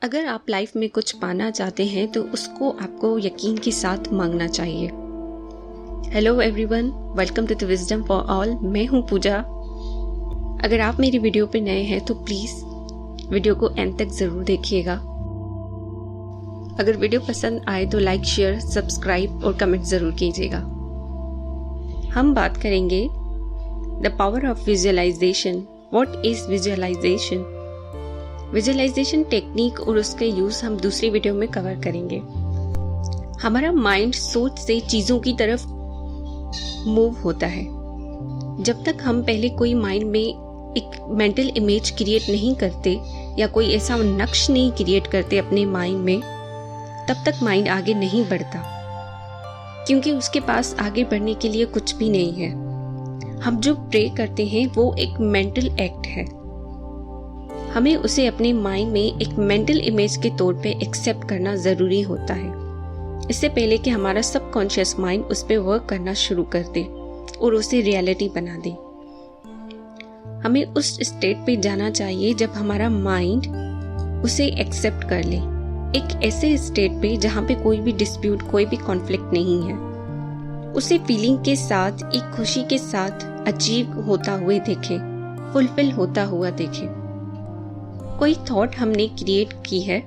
अगर आप लाइफ में कुछ पाना चाहते हैं तो उसको आपको यकीन के साथ मांगना चाहिए। Hello everyone, welcome to the wisdom for all. मैं हूं पूजा। अगर आप मेरी वीडियो पे नए हैं तो प्लीज़ वीडियो को एंड तक ज़रूर देखिएगा। अगर वीडियो पसंद आए तो लाइक, शेयर, सब्सक्राइब और कमेंट ज़रूर कीजिएगा। हम बात करेंगे the power of visualization. What is visualization? Visualization technique और उसके यूज हम दूसरी वीडियो में कवर करेंगे। हमारा माइंड सोच से चीजों की तरफ मूव होता है। जब तक हम पहले कोई माइंड में एक मेंटल इमेज क्रिएट नहीं करते या कोई ऐसा नक्श नहीं क्रिएट करते अपने माइंड में, तब तक माइंड आगे नहीं बढ़ता, क्योंकि उसके पास आगे बढ़ने के लिए कुछ भी नहीं है। हम जो प्रे करते हैं वो एक मेंटल एक्ट है। हमें उसे अपने माइंड में एक मेंटल इमेज के तौर पे एक्सेप्ट करना ज़रूरी होता है, इससे पहले कि हमारा सबकॉन्शियस माइंड उस पर वर्क करना शुरू कर दे और उसे रियलिटी बना दे। हमें उस स्टेट पे जाना चाहिए जब हमारा माइंड उसे एक्सेप्ट कर ले, एक ऐसे स्टेट पे जहाँ पे कोई भी डिस्प्यूट, कोई भी कॉन्फ्लिक्ट नहीं है। उसे फीलिंग के साथ, एक खुशी के साथ अचीव होता हुए देखे, फुलफिल होता हुआ देखे। कोई थॉट हमने क्रिएट की है,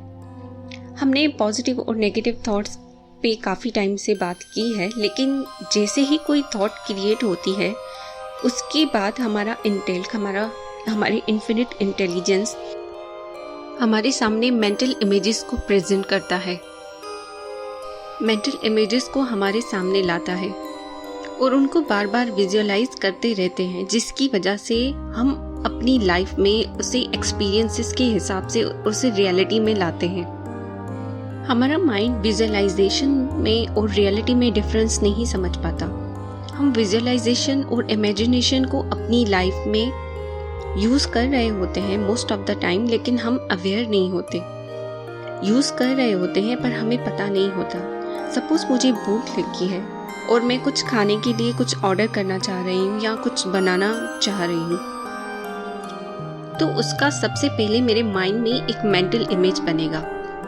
हमने पॉजिटिव और नेगेटिव थॉट्स पे काफ़ी टाइम से बात की है, लेकिन जैसे ही कोई थॉट क्रिएट होती है उसके बाद हमारा इंटेलेक्ट, हमारी इन्फिनिट इंटेलिजेंस हमारे सामने मेंटल इमेजेस को प्रेजेंट करता है, मेंटल इमेजेस को हमारे सामने लाता है और उनको बार बार विजुअलाइज करते रहते हैं, जिसकी वजह से हम अपनी लाइफ में उसे एक्सपीरियंसेस के हिसाब से उसे रियलिटी में लाते हैं। हमारा माइंड विजुअलाइजेशन में और रियलिटी में डिफरेंस नहीं समझ पाता। हम विजुअलाइजेशन और इमेजिनेशन को अपनी लाइफ में यूज़ कर रहे होते हैं मोस्ट ऑफ द टाइम, लेकिन हम अवेयर नहीं होते। यूज़ कर रहे होते हैं पर हमें पता नहीं होता। सपोज मुझे भूख लगी है और मैं कुछ खाने के लिए कुछ ऑर्डर करना चाह रही हूँ या कुछ बनाना चाह रही हूँ, तो उसका सबसे पहले मेरे माइंड में एक मेंटल इमेज बनेगा।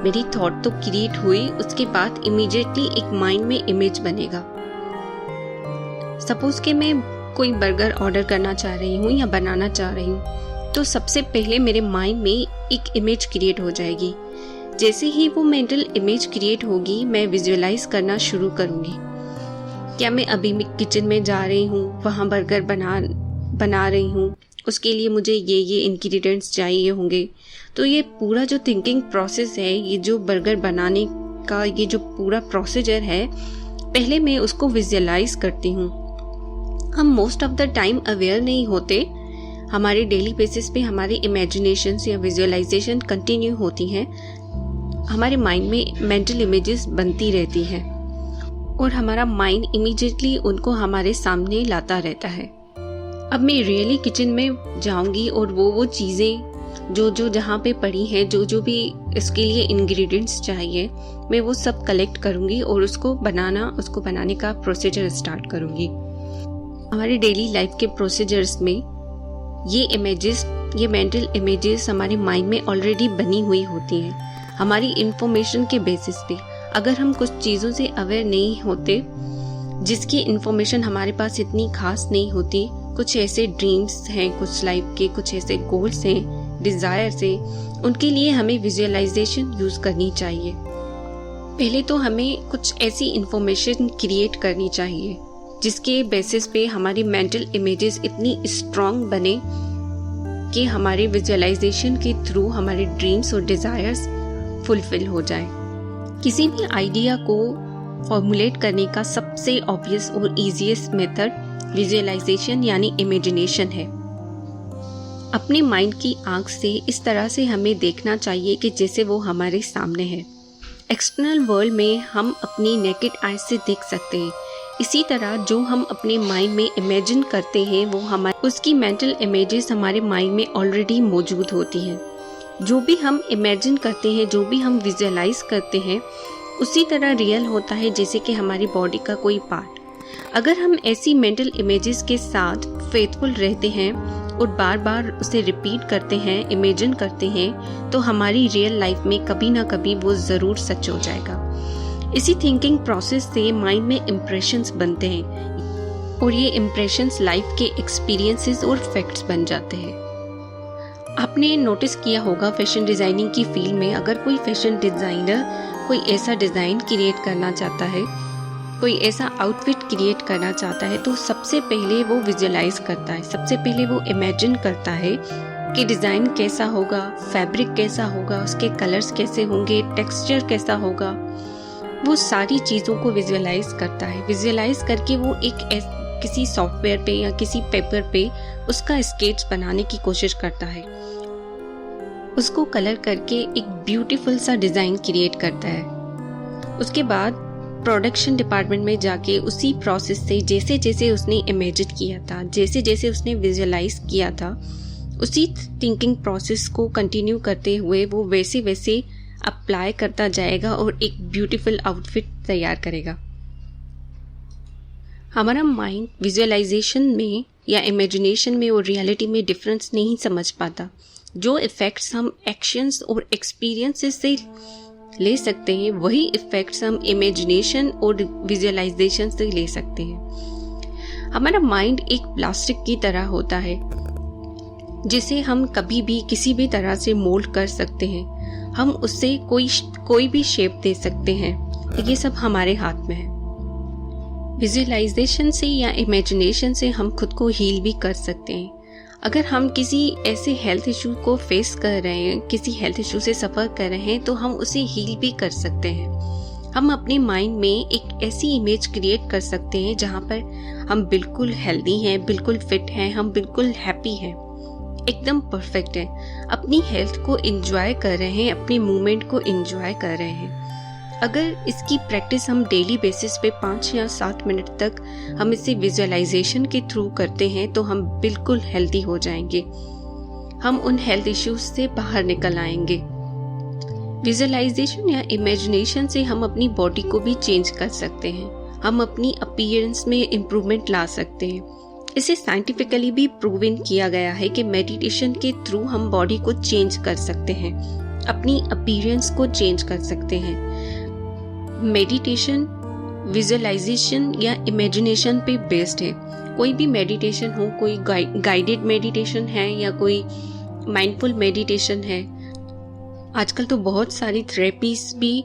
मेरी थॉट तो क्रिएट हुई, उसके बाद इमीडिएटली एक माइंड में इमेज बनेगा। सपोज कि मैं कोई बर्गर ऑर्डर करना चाह रही हूँ या बनाना चाह रही हूँ, तो सबसे पहले मेरे माइंड में एक इमेज क्रिएट हो जाएगी। जैसे ही वो मेंटल इमेज क्रिएट होगी, मैं विजुअलाइज करना शुरू करूँगी। क्या मैं अभी किचन में जा रही हूँ, वहाँ बर्गर बना रही हूँ, उसके लिए मुझे ये इंग्रेडिएंट्स चाहिए होंगे। तो ये पूरा जो थिंकिंग प्रोसेस है, ये जो बर्गर बनाने का ये जो पूरा प्रोसीजर है, पहले मैं उसको विजुअलाइज करती हूँ। हम most of the time aware नहीं होते। हमारे डेली बेसिस पे हमारी इमेजिनेशन या विजुअलाइजेशन कंटिन्यू होती हैं। हमारे माइंड में मेंटल इमेजेस बनती रहती हैं और हमारा माइंड इमीडिएटली उनको हमारे सामने लाता रहता है। अब मैं रियली किचन में जाऊंगी और वो चीज़ें जो जहाँ पे पड़ी हैं, जो भी इसके लिए इंग्रेडिएंट्स चाहिए, मैं वो सब कलेक्ट करूँगी और उसको बनाने का प्रोसीजर स्टार्ट करूँगी। हमारे डेली लाइफ के प्रोसीजर्स में ये इमेजेस, ये मेंटल इमेजेस हमारे माइंड में ऑलरेडी बनी हुई होती हैं। हमारी इंफॉर्मेशन के बेसिस पे अगर हम कुछ चीज़ों से अवेयर नहीं होते, जिसकी इंफॉर्मेशन हमारे पास इतनी खास नहीं होती, कुछ ऐसे ड्रीम्स हैं, कुछ लाइफ के कुछ ऐसे गोल्स हैं, डिज़ायर्स हैं, उनके लिए हमें विजुअलाइजेशन यूज़ करनी चाहिए। पहले तो हमें कुछ ऐसी इंफॉर्मेशन क्रिएट करनी चाहिए जिसके बेसिस पे हमारी मेंटल इमेजेस इतनी स्ट्रॉन्ग बने कि हमारे विजुअलाइजेशन के थ्रू हमारे ड्रीम्स और डिज़ायर्स फुलफिल हो जाए। किसी भी आइडिया को फॉर्मुलेट करने का सबसे ऑब्वियस और ईजीएस्ट मेथड विजुअलाइजेशन यानी इमेजिनेशन है। अपने माइंड की आंख से इस तरह से हमें देखना चाहिए कि जैसे वो हमारे सामने है। एक्सटर्नल वर्ल्ड में हम अपनी नेकेड आइज से देख सकते हैं। इसी तरह जो हम अपने माइंड में इमेजिन करते हैं, वो उसकी मेंटल इमेजेस हमारे माइंड में ऑलरेडी मौजूद होती हैं। जो भी हम इमेजिन करते हैं, जो भी हम विजुअलाइज करते हैं, उसी तरह रियल होता है जैसे कि हमारी बॉडी का कोई पार्ट। अगर हम ऐसी मेंटल इमेजेस के साथ फेथफुल रहते हैं और बार बार उसे रिपीट करते हैं, इमेजिन करते हैं, तो हमारी रियल लाइफ में कभी ना कभी वो ज़रूर सच हो जाएगा। इसी थिंकिंग प्रोसेस से माइंड में इम्प्रेशंस बनते हैं और ये इम्प्रेशंस लाइफ के एक्सपीरियंसेस और फैक्ट्स बन जाते हैं। आपने नोटिस किया होगा फैशन डिज़ाइनिंग की फील्ड में अगर कोई फैशन डिज़ाइनर कोई ऐसा डिज़ाइन क्रिएट करना चाहता है, कोई ऐसा आउटफिट क्रिएट करना चाहता है, तो सबसे पहले वो विजुअलाइज करता है, सबसे पहले वो इमेजिन करता है कि डिज़ाइन कैसा होगा, फैब्रिक कैसा होगा, उसके कलर्स कैसे होंगे, टेक्सचर कैसा होगा। वो सारी चीज़ों को विजुअलाइज करता है। विजुअलाइज करके वो किसी सॉफ्टवेयर पे या किसी पेपर पे उसका स्केच बनाने की कोशिश करता है, उसको कलर करके एक ब्यूटीफुल सा डिज़ाइन क्रिएट करता है। उसके बाद प्रोडक्शन डिपार्टमेंट में जाके उसी प्रोसेस से जैसे जैसे उसने इमेजिन किया था, जैसे जैसे उसने विजुअलाइज किया था, उसी थिंकिंग प्रोसेस को कंटिन्यू करते हुए वो वैसे वैसे अप्लाई करता जाएगा और एक ब्यूटीफुल आउटफिट तैयार करेगा। हमारा माइंड विजुअलाइजेशन में या इमेजिनेशन में और रियलिटी में डिफरेंस नहीं समझ पाता। जो इफ़ेक्ट्स हम एक्शंस और एक्सपीरियंसेस से ले सकते हैं, वही इफ़ेक्ट्स हम इमेजिनेशन और विजुअलाइजेशन से ले सकते हैं। हमारा माइंड एक प्लास्टिक की तरह होता है जिसे हम कभी भी किसी भी तरह से मोल्ड कर सकते हैं। हम उससे कोई भी शेप दे सकते हैं। ये सब हमारे हाथ में है। विजुअलाइजेशन से या इमेजिनेशन से हम खुद को हील भी कर सकते हैं। अगर हम किसी ऐसे हेल्थ इशू को फेस कर रहे हैं, किसी हेल्थ इशू से सफ़र कर रहे हैं, तो हम उसे हील भी कर सकते हैं। हम अपने माइंड में एक ऐसी इमेज क्रिएट कर सकते हैं जहाँ पर हम बिल्कुल हेल्दी हैं, बिल्कुल फिट हैं, हम बिल्कुल हैप्पी हैं, एकदम परफेक्ट हैं, अपनी हेल्थ को एंजॉय कर रहे हैं, अपने मूवमेंट को एंजॉय कर रहे हैं। अगर इसकी प्रैक्टिस हम डेली बेसिस पे 5 या 7 मिनट तक हम इसे विजुअलाइजेशन के थ्रू करते हैं तो हम बिल्कुल हेल्दी हो जाएंगे। हम उन हेल्थ इश्यूज से बाहर निकल आएंगे। विजुअलाइजेशन या इमेजिनेशन से हम अपनी बॉडी को भी चेंज कर सकते हैं। हम अपनी अपीयरेंस में इम्प्रूवमेंट ला सकते हैं। इसे साइंटिफिकली भी प्रूवन किया गया है कि मेडिटेशन के थ्रू हम बॉडी को चेंज कर सकते हैं, अपनी अपीयरेंस को चेंज कर सकते हैं। मेडिटेशन विजुअलाइजेशन या इमेजिनेशन पे बेस्ड है। कोई भी मेडिटेशन हो, कोई गाइडेड मेडिटेशन है या कोई माइंडफुल मेडिटेशन है। आजकल तो बहुत सारी थेरेपीज भी,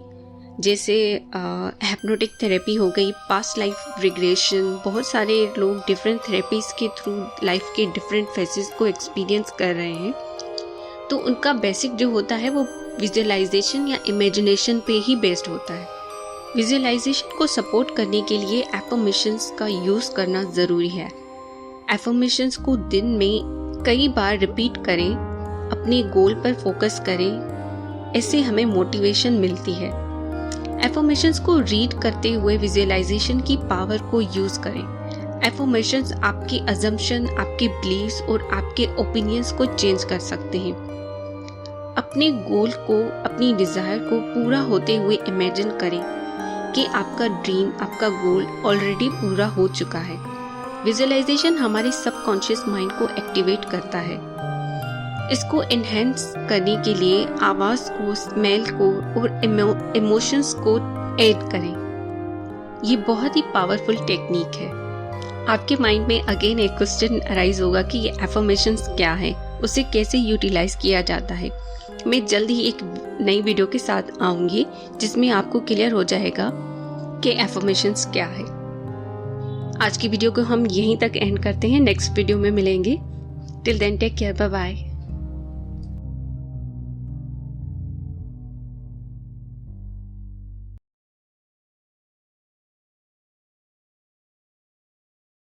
जैसे हिप्नोटिक थेरेपी हो गई, पास्ट लाइफ रिग्रेशन, बहुत सारे लोग डिफरेंट थेरेपीज के थ्रू लाइफ के डिफरेंट फेजेस को एक्सपीरियंस कर रहे हैं। तो उनका बेसिक जो होता है वो विजुअलाइजेशन या इमेजिनेशन पे ही बेस्ड होता है। विजुअलाइजेशन को सपोर्ट करने के लिए एफर्मेशंस का यूज़ करना ज़रूरी है। एफर्मेशंस को दिन में कई बार रिपीट करें, अपने गोल पर फोकस करें, ऐसे हमें मोटिवेशन मिलती है। एफर्मेशंस को रीड करते हुए विजुअलाइजेशन की पावर को यूज़ करें। एफर्मेशंस आपके अजम्पशन, आपके बिलीव्स और आपके ओपिनियंस को चेंज कर सकते हैं। अपने गोल को, अपनी डिज़ायर को पूरा होते हुए इमेजिन करें कि आपका ड्रीम, आपका गोल ऑलरेडी पूरा हो चुका है। विजुअलाइजेशन हमारे सबकॉन्शियस माइंड को एक्टिवेट करता है। इसको एनहेंस करने के लिए आवाज़ को, स्मेल को और इमोशंस को ऐड करें। ये बहुत ही पावरफुल टेक्निक है। आपके माइंड में अगेन एक क्वेश्चन अराइज होगा कि ये एफर्मेशंस क्या है, उसे कैसे यूटिलाइज किया जाता है। मैं जल्द ही एक नई वीडियो के साथ आऊंगी जिसमें आपको क्लियर हो जाएगा कि एफर्मेशंस क्या है। आज की वीडियो को हम यहीं तक एंड करते हैं। नेक्स्ट वीडियो में मिलेंगे। Till then take care, bye bye.